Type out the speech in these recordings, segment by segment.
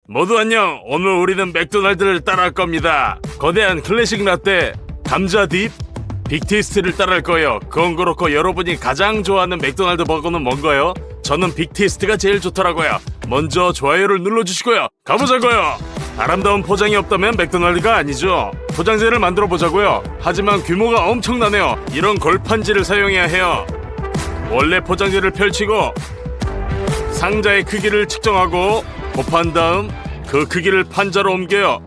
모두 안녕. 오늘 우리는 맥도날드를 따라할 겁니다. 거대한 클래식 라떼, 감자 딥, 빅테이스트를 따라할 거예요. 그건 그렇고 여러분이 가장 좋아하는 맥도날드 버거는 뭔가요? 저는 빅테이스트가 제일 좋더라고요. 먼저 좋아요를 눌러주시고요. 가보자고요. 아름다운 포장이 없다면 맥도날드가 아니죠. 포장재를 만들어 보자고요. 하지만 규모가 엄청나네요. 이런 골판지를 사용해야 해요. 원래 포장재를 펼치고 상자의 크기를 측정하고 곱한 다음 그 크기를 판자로 옮겨요.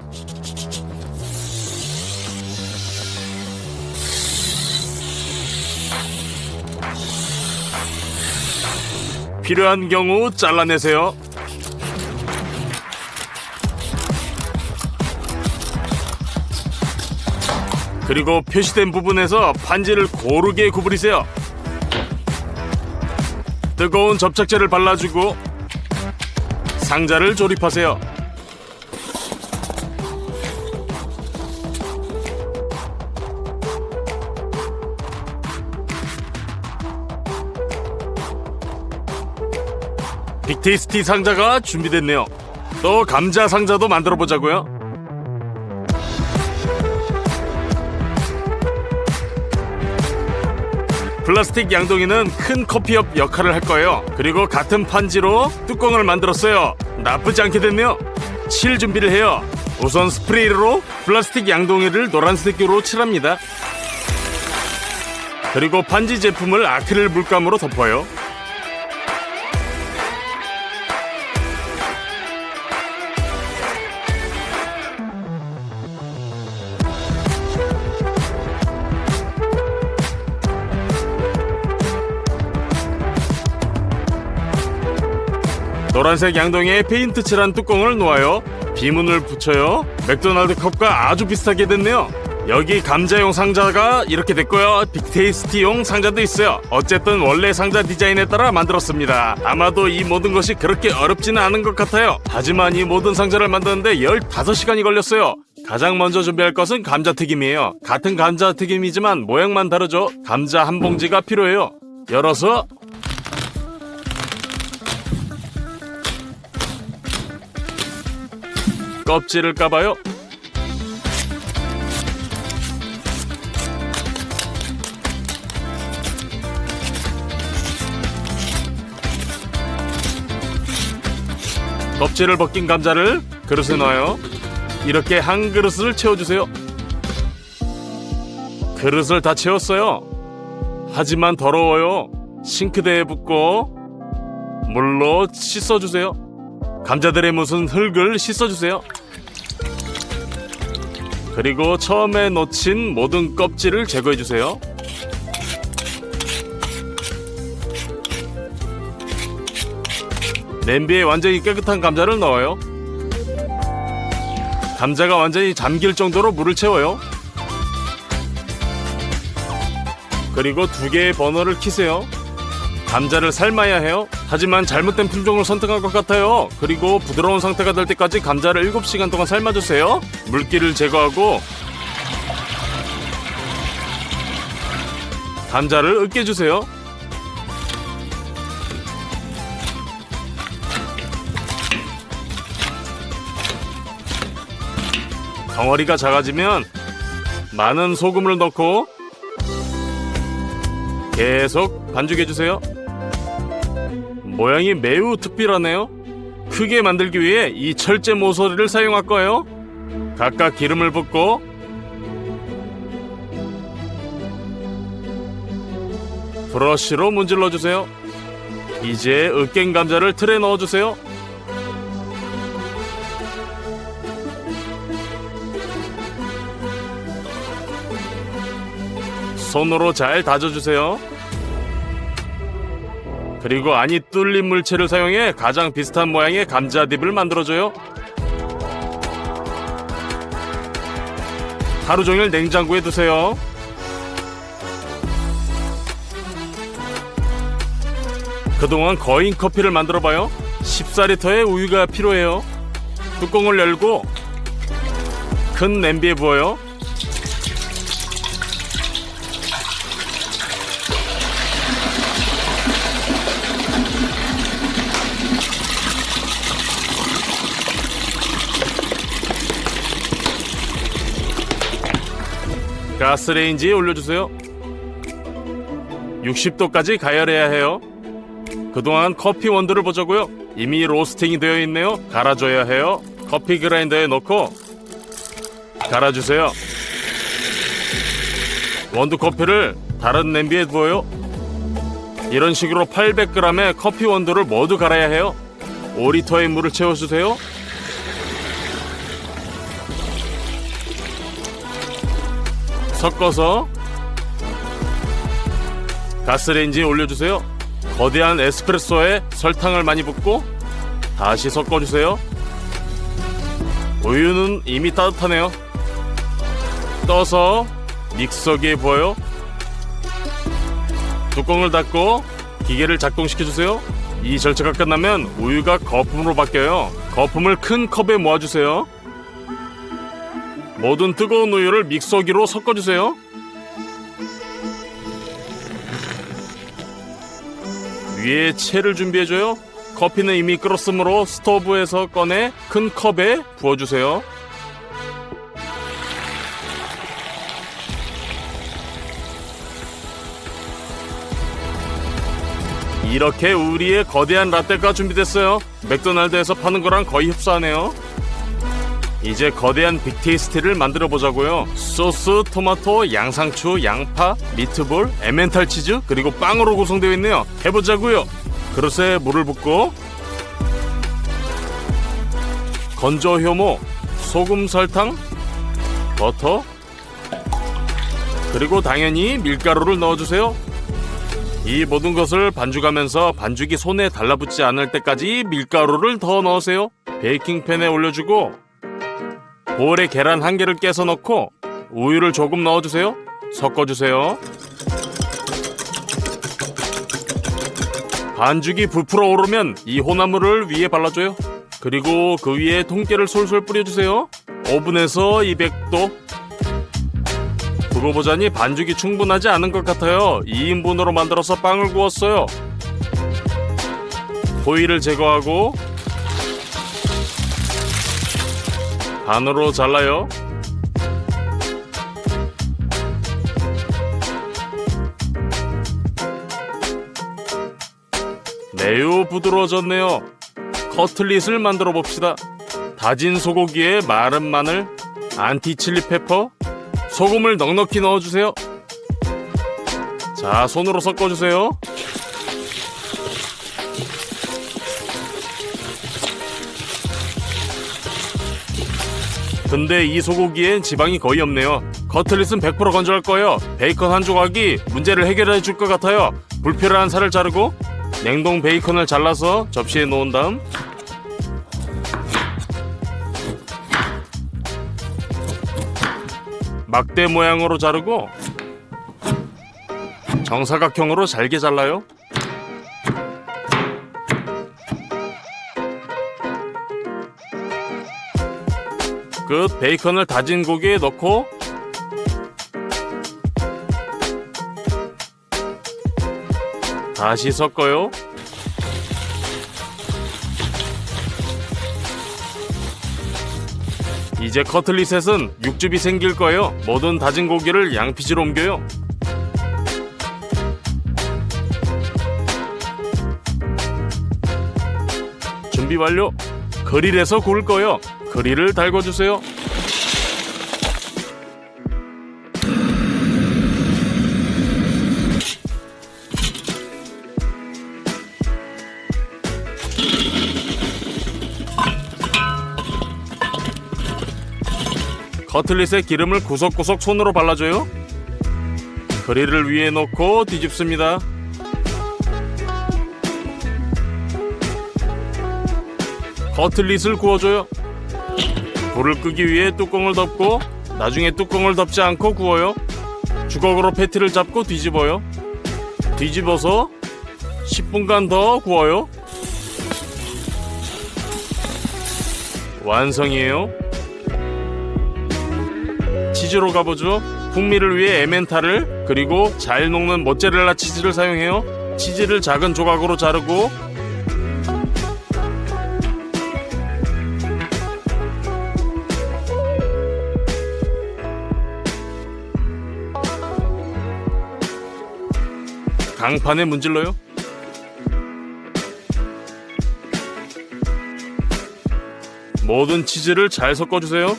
필요한 경우 잘라내세요. 그리고 표시된 부분에서 판지를 고르게 구부리세요. 뜨거운 접착제를 발라주고 상자를 조립하세요. 빅테이스티 상자가 준비됐네요. 또 감자 상자도 만들어 보자고요. 플라스틱 양동이는 큰 커피엽 역할을 할 거예요. 그리고 같은 판지로 뚜껑을 만들었어요. 나쁘지 않게 됐네요. 칠 준비를 해요. 우선 스프레이로 플라스틱 양동이를 노란색으로 칠합니다. 그리고 판지 제품을 아크릴 물감으로 덮어요. 노란색 양동이에 페인트 칠한 뚜껑을 놓아요. 비문을 붙여요. 맥도날드 컵과 아주 비슷하게 됐네요. 여기 감자용 상자가 이렇게 됐고요. 빅테이스티용 상자도 있어요. 어쨌든 원래 상자 디자인에 따라 만들었습니다. 아마도 이 모든 것이 그렇게 어렵지는 않은 것 같아요. 하지만 이 모든 상자를 만드는데 15시간이 걸렸어요. 가장 먼저 준비할 것은 감자튀김이에요. 같은 감자튀김이지만 모양만 다르죠. 감자 한 봉지가 필요해요. 열어서 껍질을 까봐요. 껍질을 벗긴 감자를 그릇에 넣어요. 이렇게 한 그릇을 채워주세요. 그릇을 다 채웠어요. 하지만 더러워요. 싱크대에 붓고 물로 씻어주세요. 감자들의 묻은 흙을 씻어주세요. 그리고 처음에 놓친 모든 껍질을 제거해주세요. 냄비에 완전히 깨끗한 감자를 넣어요. 감자가 완전히 잠길 정도로 물을 채워요. 그리고 2개의 버너를 켜세요. 감자를 삶아야 해요. 하지만 잘못된 품종을 선택한 것 같아요. 그리고 부드러운 상태가 될 때까지 감자를 7시간 동안 삶아주세요. 물기를 제거하고 감자를 으깨주세요. 덩어리가 작아지면 많은 소금을 넣고 계속 반죽해주세요. 모양이 매우 특별하네요. 크게 만들기 위해 이 철제 모서리를 사용할 거예요. 각각 기름을 붓고 브러쉬로 문질러주세요. 이제 으깬 감자를 틀에 넣어주세요. 손으로 잘 다져주세요. 그리고 안이 뚫린 물체를 사용해 가장 비슷한 모양의 감자딥을 만들어줘요. 하루 종일 냉장고에 두세요. 그동안 거인 커피를 만들어봐요. 14리터의 우유가 필요해요. 뚜껑을 열고 큰 냄비에 부어요. 가스레인지에 올려주세요. 60도까지 가열해야 해요. 그동안 커피 원두를 보자고요. 이미 로스팅이 되어 있네요. 갈아줘야 해요. 커피 그라인더에 넣고 갈아주세요. 원두 커피를 다른 냄비에 부어요. 이런 식으로 800g의 커피 원두를 모두 갈아야 해요. 5리터의 물을 채워주세요. 섞어서 가스레인지에 올려주세요. 거대한 에스프레소에 설탕을 많이 붓고 다시 섞어주세요. 우유는 이미 따뜻하네요. 떠서 믹서기에 부어요. 뚜껑을 닫고 기계를 작동시켜주세요. 이 절차가 끝나면 우유가 거품으로 바뀌어요. 거품을 큰 컵에 모아주세요. 모든 뜨거운 우유를 믹서기로 섞어주세요. 위에 채를 준비해줘요. 커피는 이미 끓었으므로 스토브에서 꺼내 큰 컵에 부어주세요. 이렇게 우리의 거대한 라떼가 준비됐어요. 맥도날드에서 파는 거랑 거의 흡사하네요. 이제 거대한 빅테이스티를 만들어 보자고요. 소스, 토마토, 양상추, 양파, 미트볼, 에멘탈 치즈, 그리고 빵으로 구성되어 있네요. 해보자고요. 그릇에 물을 붓고 건조 효모, 소금, 설탕, 버터, 그리고 당연히 밀가루를 넣어주세요. 이 모든 것을 반죽하면서 반죽이 손에 달라붙지 않을 때까지 밀가루를 더 넣으세요. 베이킹팬에 올려주고 볼에 계란 1개를 깨서 넣고 우유를 조금 넣어주세요. 섞어주세요. 반죽이 부풀어 오르면 이 혼합물을 위에 발라줘요. 그리고 그 위에 통깨를 솔솔 뿌려주세요. 오븐에서 200도. 두고 보자니 반죽이 충분하지 않은 것 같아요. 2인분으로 만들어서 빵을 구웠어요. 호일을 제거하고 반으로 잘라요. 매우 부드러워졌네요. 커틀릿을 만들어 봅시다. 다진 소고기에 마른 마늘, 안티칠리 페퍼, 소금을 넉넉히 넣어주세요. 자, 손으로 섞어주세요. 근데 이 소고기엔 지방이 거의 없네요. 커틀릿은 100% 건조할 거예요. 베이컨 한 조각이 문제를 해결해 줄 것 같아요. 불필요한 살을 자르고 냉동 베이컨을 잘라서 접시에 놓은 다음 막대 모양으로 자르고 정사각형으로 잘게 잘라요. 끝. 베이컨을 다진 고기에 넣고 다시 섞어요. 이제 커틀릿에는 육즙이 생길 거예요. 모든 다진 고기를 양피지로 옮겨요. 준비 완료. 그릴에서 구울 거예요. 그릴을 달궈주세요. 커틀릿에 기름을 구석구석 손으로 발라줘요. 그릴을 위에 놓고 뒤집습니다. 커틀릿을 구워줘요. 불을 끄기 위해 뚜껑을 덮고 나중에 뚜껑을 덮지 않고 구워요. 주걱으로 패티를 잡고 뒤집어요. 뒤집어서 10분간 더 구워요. 완성이에요. 치즈로 가보죠. 풍미를 위해 에멘탈을 그리고 잘 녹는 모짜렐라 치즈를 사용해요. 치즈를 작은 조각으로 자르고 강판에 문질러요. 모든 치즈를 잘 섞어주세요.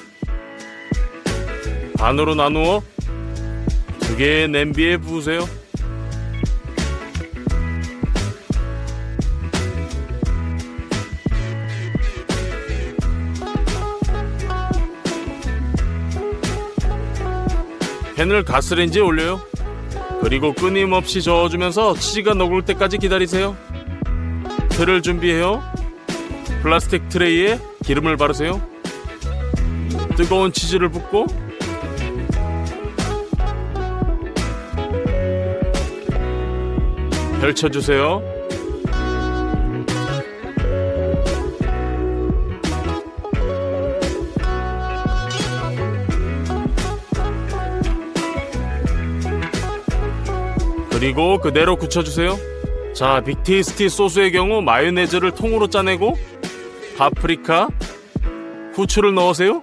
반으로 나누어 2개의 냄비에 부으세요. 팬을 가스레인지에 올려요. 그리고 끊임없이 저어주면서 치즈가 녹을 때까지 기다리세요. 틀을 준비해요. 플라스틱 트레이에 기름을 바르세요. 뜨거운 치즈를 붓고 펼쳐주세요. 그리고 그대로 굳혀주세요. 자, 빅테이스티 소스의 경우 마요네즈를 통으로 짜내고 파프리카, 후추를 넣으세요.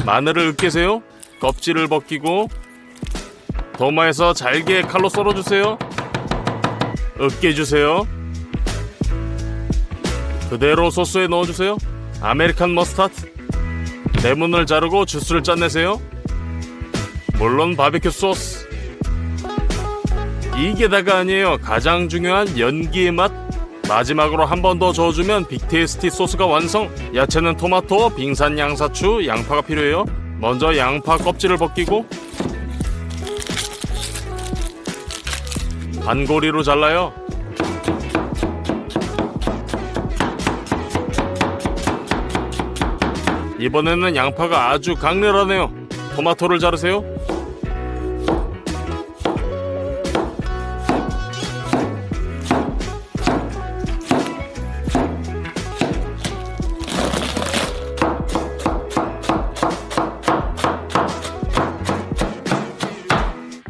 마늘을 으깨세요. 껍질을 벗기고 도마에서 잘게 칼로 썰어주세요. 으깨주세요. 그대로 소스에 넣어주세요. 아메리칸 머스타드, 레몬을 자르고 주스를 짜내세요. 물론 바비큐 소스. 이게 다가 아니에요. 가장 중요한 연기의 맛. 마지막으로 한 번 더 저어주면 빅테이스티 소스가 완성. 야채는 토마토, 빙산 양사추, 양파가 필요해요. 먼저 양파 껍질을 벗기고 반고리로 잘라요. 이번에는 양파가 아주 강렬하네요. 토마토를 자르세요.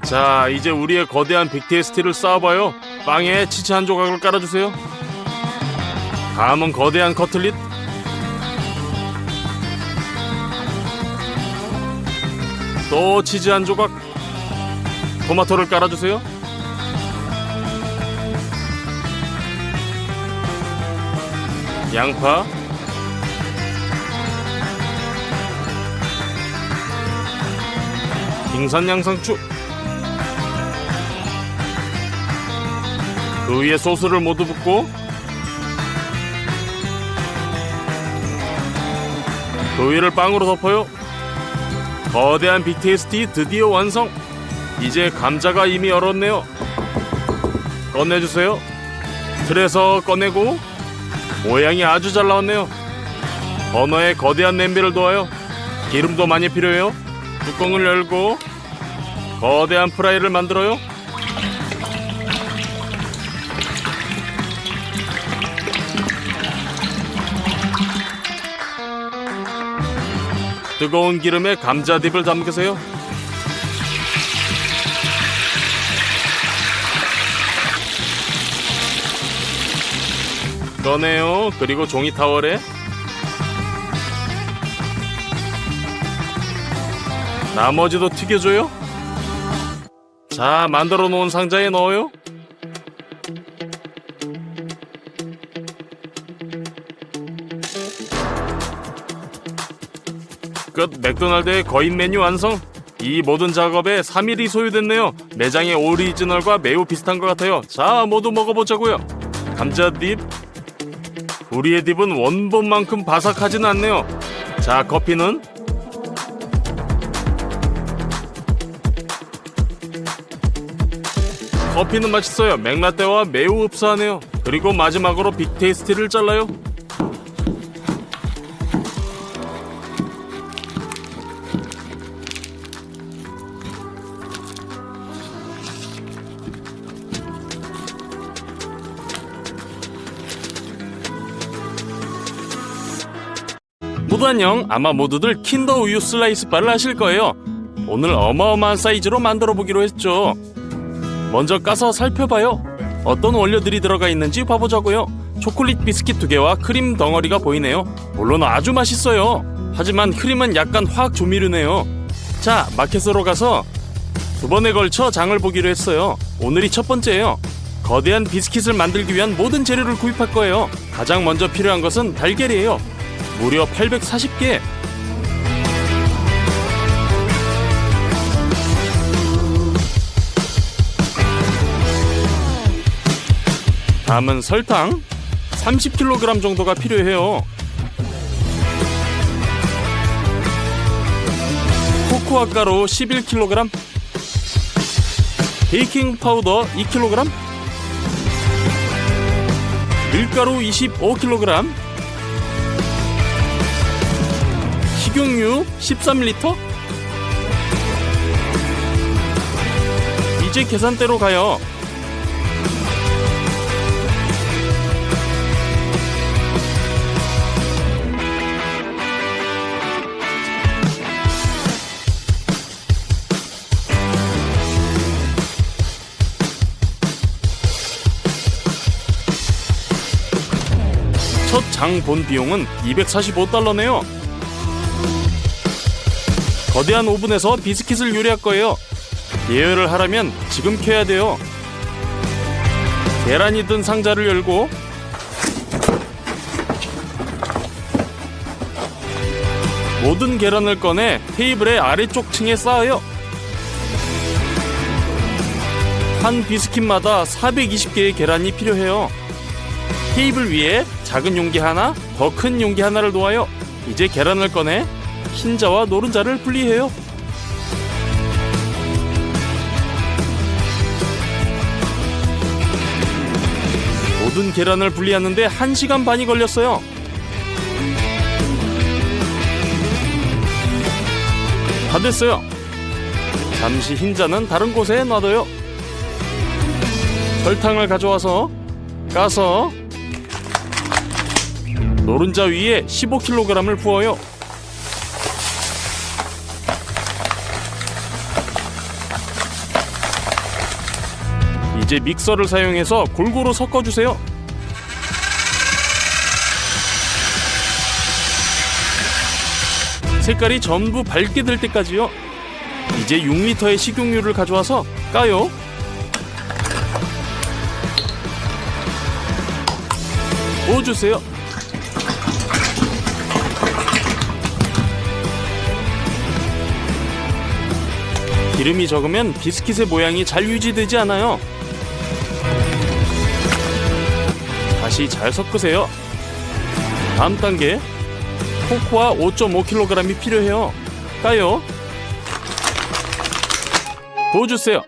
자, 이제 우리의 거대한 빅테이스티를 쌓아봐요. 빵에 치즈 한 조각을 깔아주세요. 다음은 거대한 커틀릿. 또 치즈 한 조각. 토마토를 깔아주세요. 양파, 빙산 양상추, 그 위에 소스를 모두 붓고 그 위를 빵으로 덮어요. 거대한 빅테이스티 드디어 완성. 이제 감자가 이미 얼었네요. 꺼내주세요. 틀에서 꺼내고 모양이 아주 잘 나왔네요. 버너에 거대한 냄비를 놓아요. 기름도 많이 필요해요. 뚜껑을 열고 거대한 프라이를 만들어요. 뜨거운 기름에 감자딥을 담그세요. 꺼내요. 그리고 종이 타월에 나머지도 튀겨줘요. 자, 만들어 놓은 상자에 넣어요. 끝. 맥도날드의 거인 메뉴 완성. 이 모든 작업에 3일이 소요됐네요. 매장의 오리지널과 매우 비슷한 것 같아요. 자, 모두 먹어보자고요. 감자 딥. 우리의 딥은 원본만큼 바삭하진 않네요. 자, 커피는 맛있어요. 맥라떼와 매우 흡사하네요. 그리고 마지막으로 빅테이스티를 잘라요. 모두 안녕. 아마 모두들 킨더 우유 슬라이스 바를 아실 거예요. 오늘 어마어마한 사이즈로 만들어 보기로 했죠. 먼저 까서 살펴봐요. 어떤 원료들이 들어가 있는지 봐보자고요. 초콜릿 비스킷 2개와 크림 덩어리가 보이네요. 물론 아주 맛있어요. 하지만 크림은 약간 화학 조미료네요. 자, 마켓으로 가서 2번에 걸쳐 장을 보기로 했어요. 오늘이 첫 번째예요. 거대한 비스킷을 만들기 위한 모든 재료를 구입할 거예요. 가장 먼저 필요한 것은 달걀이에요. 무려 840개. 다음은 설탕 30kg 정도가 필요해요. 코코아 가루 11kg, 베이킹 파우더 2kg, 밀가루 25kg, 식용유 13L. 이제 계산대로 가요. 첫 장 본 비용은 $245네요. 거대한 오븐에서 비스킷을 요리할 거예요. 예열을 하려면 지금 켜야 돼요. 계란이 든 상자를 열고 모든 계란을 꺼내 테이블의 아래쪽 층에 쌓아요. 한 비스킷마다 420개의 계란이 필요해요. 테이블 위에 작은 용기 하나, 더 큰 용기 하나를 놓아요. 이제 계란을 꺼내 흰자와 노른자를 분리해요. 모든 계란을 분리하는데 1시간 반이 걸렸어요. 다 됐어요. 잠시 흰자는 다른 곳에 놔둬요. 설탕을 가져와서 까서 노른자 위에 15kg을 부어요. 이제 믹서를 사용해서 골고루 섞어주세요. 색깔이 전부 밝게 될 때까지요. 이제 6리터의 식용유를 가져와서 까요. 부어주세요. 기름이 적으면 비스킷의 모양이 잘 유지되지 않아요. 다시 잘 섞으세요. 다음 단계, 코코아 5.5kg이 필요해요. 까요. 부어주세요.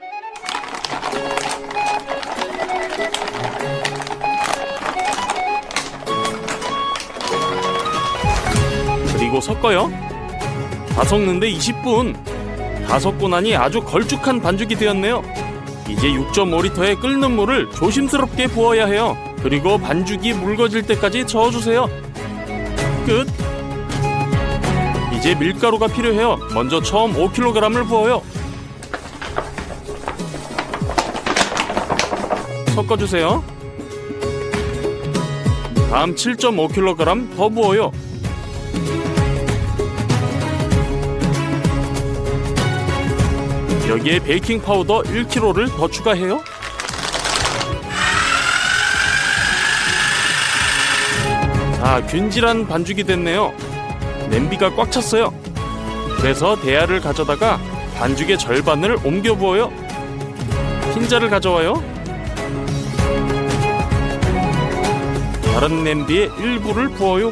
그리고 섞어요. 다 섞는데 20분. 다 섞고 나니 아주 걸쭉한 반죽이 되었네요. 이제 6.5리터의 끓는 물을 조심스럽게 부어야 해요. 그리고 반죽이 묽어질 때까지 저어주세요. 끝! 이제 밀가루가 필요해요. 먼저 처음 5kg을 부어요. 섞어주세요. 다음 7.5kg 더 부어요. 여기에 베이킹 파우더 1kg를 더 추가해요. 자, 균질한 반죽이 됐네요. 냄비가 꽉 찼어요. 그래서 대야를 가져다가 반죽의 절반을 옮겨 부어요. 흰자를 가져와요. 다른 냄비에 일부를 부어요.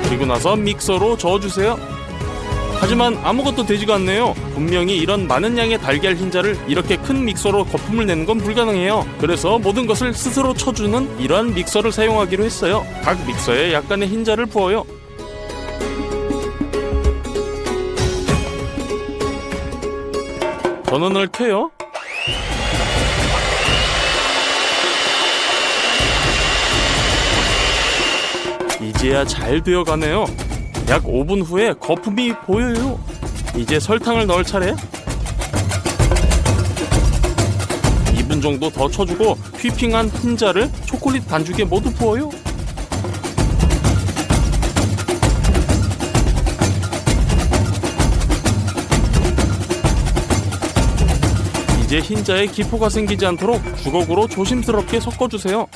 그리고 나서 믹서로 저어주세요. 하지만 아무것도 되지가 않네요. 분명히 이런 많은 양의 달걀 흰자를 이렇게 큰 믹서로 거품을 내는 건 불가능해요. 그래서 모든 것을 스스로 쳐주는 이러한 믹서를 사용하기로 했어요. 각 믹서에 약간의 흰자를 부어요. 전원을 켜요. 이제야 잘 되어가네요. 약 5분 후에 거품이 보여요. 이제 설탕을 넣을 차례. 2분 정도 더 쳐주고 휘핑한 흰자를 초콜릿 반죽에 모두 부어요. 이제 흰자에 기포가 생기지 않도록 주걱으로 조심스럽게 섞어주세요.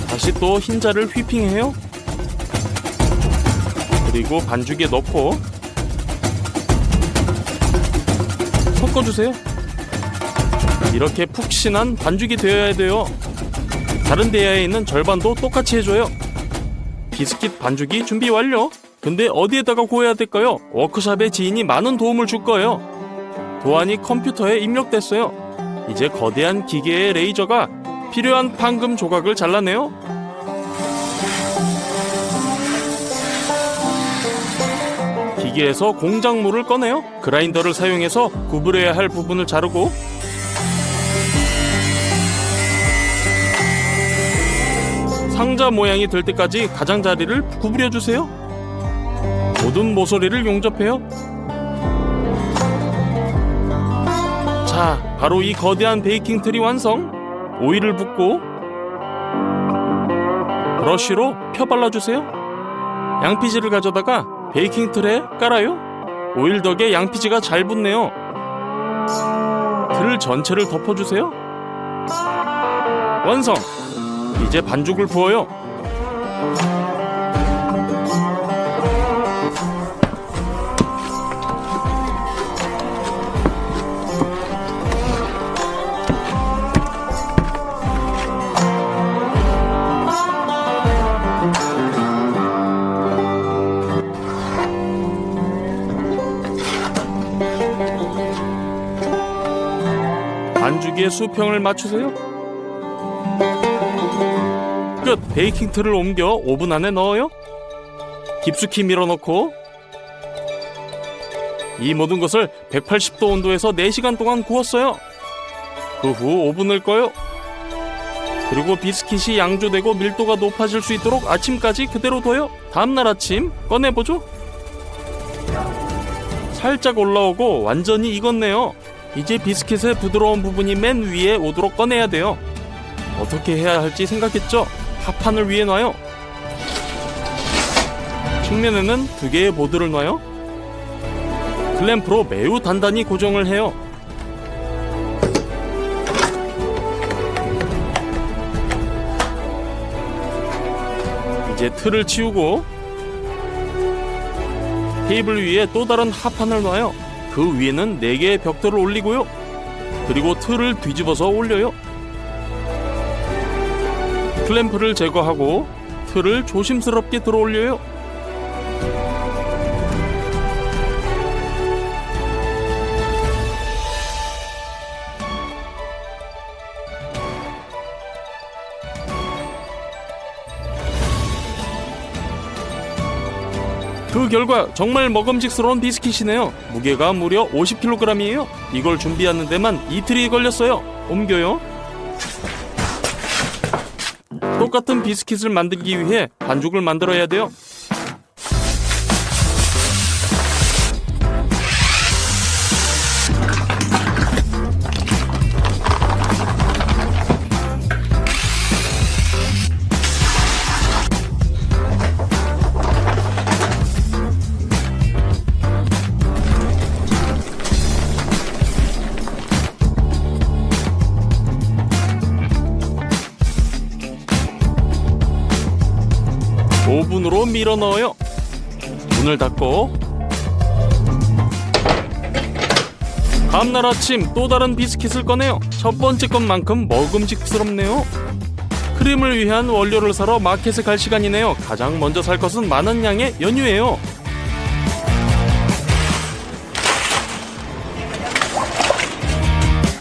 다시 또 흰자를 휘핑해요. 그리고 반죽에 넣고 섞어주세요. 이렇게 푹신한 반죽이 되어야 돼요. 다른 대야에 있는 절반도 똑같이 해줘요. 비스킷 반죽이 준비 완료. 근데 어디에다가 구워야 될까요? 워크숍의 지인이 많은 도움을 줄 거예요. 도안이 컴퓨터에 입력됐어요. 이제 거대한 기계의 레이저가 필요한 판금 조각을 잘라내요. 기계에서 공작물을 꺼내요. 그라인더를 사용해서 구부려야 할 부분을 자르고 상자 모양이 될 때까지 가장자리를 구부려주세요. 모든 모서리를 용접해요. 자, 바로 이 거대한 베이킹 틀이 완성. 오일을 붓고 브러쉬로 펴 발라주세요. 양피지를 가져다가 베이킹 틀에 깔아요. 오일 덕에 양피지가 잘 붙네요. 틀 전체를 덮어주세요. 완성! 이제 반죽을 부어요. 반죽의 수평을 맞추세요. 끝! 베이킹 틀을 옮겨 오븐 안에 넣어요. 깊숙이 밀어넣고 이 모든 것을 180도 온도에서 4시간 동안 구웠어요. 그 후 오븐을 꺼요. 그리고 비스킷이 양조되고 밀도가 높아질 수 있도록 아침까지 그대로 둬요. 다음날 아침 꺼내보죠. 살짝 올라오고 완전히 익었네요. 이제 비스킷의 부드러운 부분이 맨 위에 오도록 꺼내야 돼요. 어떻게 해야 할지 생각했죠? 합판을 위에 놔요. 측면에는 2개의 보드를 놔요. 클램프로 매우 단단히 고정을 해요. 이제 틀을 치우고 테이블 위에 또 다른 합판을 놔요. 그 위에는 4개의 벽돌을 올리고요. 그리고 틀을 뒤집어서 올려요. 클램프를 제거하고 틀을 조심스럽게 들어 올려요. 그 결과 정말 먹음직스러운 비스킷이네요. 무게가 무려 50kg이에요. 이걸 준비하는 데만 이틀이 걸렸어요. 옮겨요. 똑같은 비스킷을 만들기 위해 반죽을 만들어야 돼요. 오븐으로 밀어 넣어요. 문을 닫고 다음날 아침 또 다른 비스킷을 꺼내요. 첫 번째 것만큼 먹음직스럽네요. 크림을 위한 원료를 사러 마켓에 갈 시간이네요. 가장 먼저 살 것은 많은 양의 연유예요.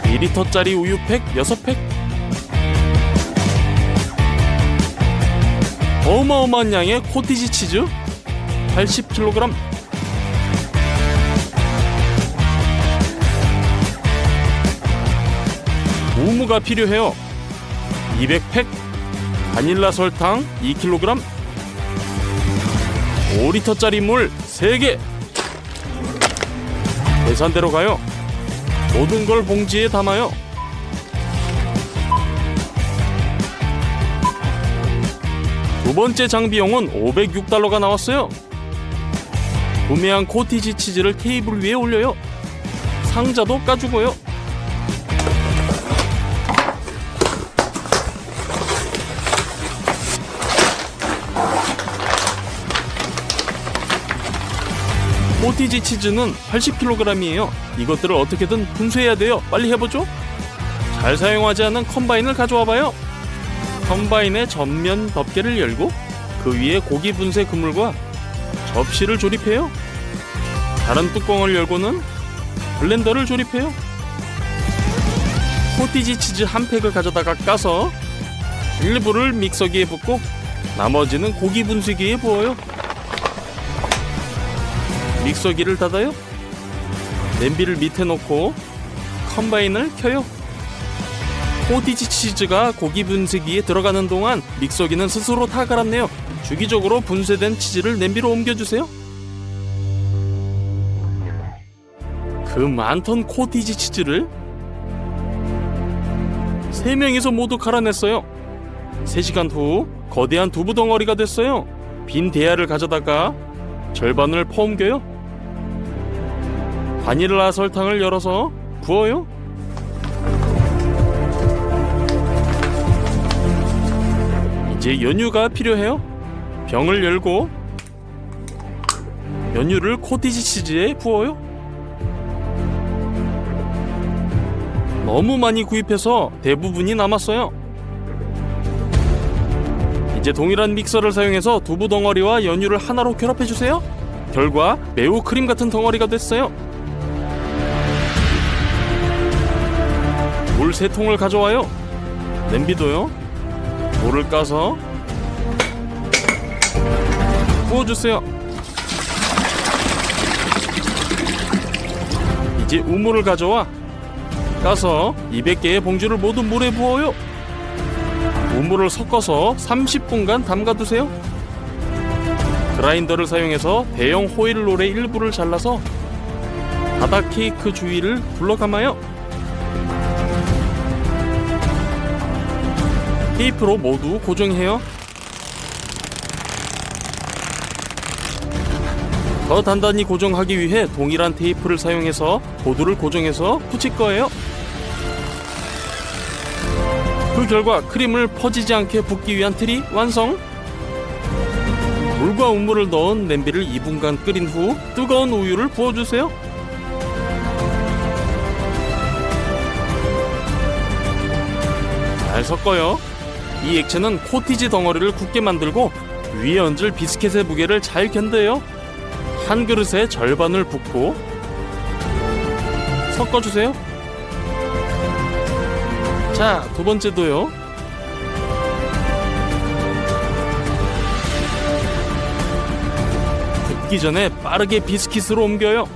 (2리터짜리) 우유팩 6팩. 어마어마한 양의 코티지 치즈 80kg. 우무가 필요해요. 200팩. 바닐라 설탕 2kg. 5리터짜리 물 3개. 계산대로 가요. 모든 걸 봉지에 담아요. 두 번째 장비용은 $506가 나왔어요. 구매한 코티지 치즈를 테이블 위에 올려요. 상자도 까주고요. 코티지 치즈는 80kg이에요. 이것들을 어떻게든 분쇄해야 돼요. 빨리 해보죠. 잘 사용하지 않은 컴바인을 가져와봐요. 컴바인의 전면 덮개를 열고 그 위에 고기 분쇄 그물과 접시를 조립해요. 다른 뚜껑을 열고는 블렌더를 조립해요. 코티지 치즈 한 팩을 가져다가 까서 일부를 믹서기에 붓고 나머지는 고기 분쇄기에 부어요. 믹서기를 닫아요. 냄비를 밑에 놓고 컴바인을 켜요. 코티지 치즈가 고기 분쇄기에 들어가는 동안 믹서기는 스스로 다 갈았네요. 주기적으로 분쇄된 치즈를 냄비로 옮겨주세요. 그 많던 코티지 치즈를 3명이서 모두 갈아냈어요. 3시간 후 거대한 두부 덩어리가 됐어요. 빈 대야를 가져다가 절반을 퍼옮겨요. 바닐라 설탕을 열어서 부어요. 이제 연유가 필요해요. 병을 열고 연유를 코티지 치즈에 부어요. 너무 많이 구입해서 대부분이 남았어요. 이제 동일한 믹서를 사용해서 두부 덩어리와 연유를 하나로 결합해주세요. 결과 매우 크림 같은 덩어리가 됐어요. 물 3통을 가져와요. 냄비도요. 물을 까서 부어주세요. 이제 우물을 가져와 까서 200개의 봉지를 모두 물에 부어요. 우물을 섞어서 30분간 담가두세요. 그라인더를 사용해서 대형 호일롤의 일부를 잘라서 바닥 케이크 주위를 둘러감아요. 테이프로 모두 고정해요. 더 단단히 고정하기 위해 동일한 테이프를 사용해서 보드를 고정해서 붙일 거예요. 그 결과 크림을 퍼지지 않게 붓기 위한 틀이 완성! 물과 우물을 넣은 냄비를 2분간 끓인 후 뜨거운 우유를 부어주세요. 잘 섞어요. 이 액체는 코티지 덩어리를 굳게 만들고 위에 얹을 비스켓의 무게를 잘 견뎌요. 한 그릇에 절반을 붓고 섞어주세요. 자, 두 번째도요. 붓기 전에 빠르게 비스킷으로 옮겨요.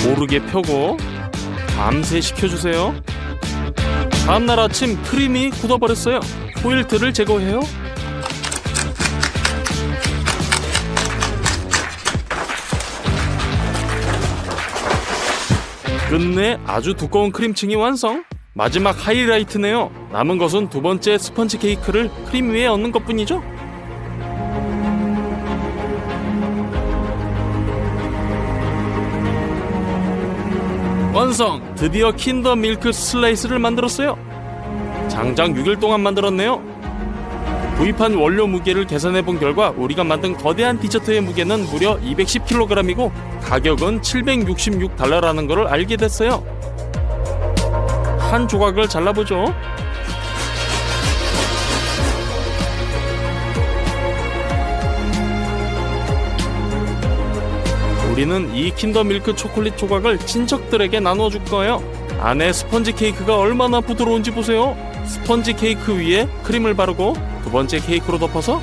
모르게 펴고 밤새 식혀주세요. 다음날 아침 크림이 굳어버렸어요. 호일트를 제거해요. 끝내 아주 두꺼운 크림층이 완성. 마지막 하이라이트네요. 남은 것은 두 번째 스펀지 케이크를 크림 위에 얹는 것뿐이죠. 완성! 드디어 킨더 밀크 슬라이스를 만들었어요. 장장 6일 동안 만들었네요. 구입한 원료 무게를 계산해본 결과 우리가 만든 거대한 디저트의 무게는 무려 210kg이고 가격은 $766라는 걸 알게 됐어요. 한 조각을 잘라보죠. 우리는 이 킨더밀크 초콜릿 조각을 친척들에게 나눠줄 거예요. 안에 스펀지 케이크가 얼마나 부드러운지 보세요. 스펀지 케이크 위에 크림을 바르고 두 번째 케이크로 덮어서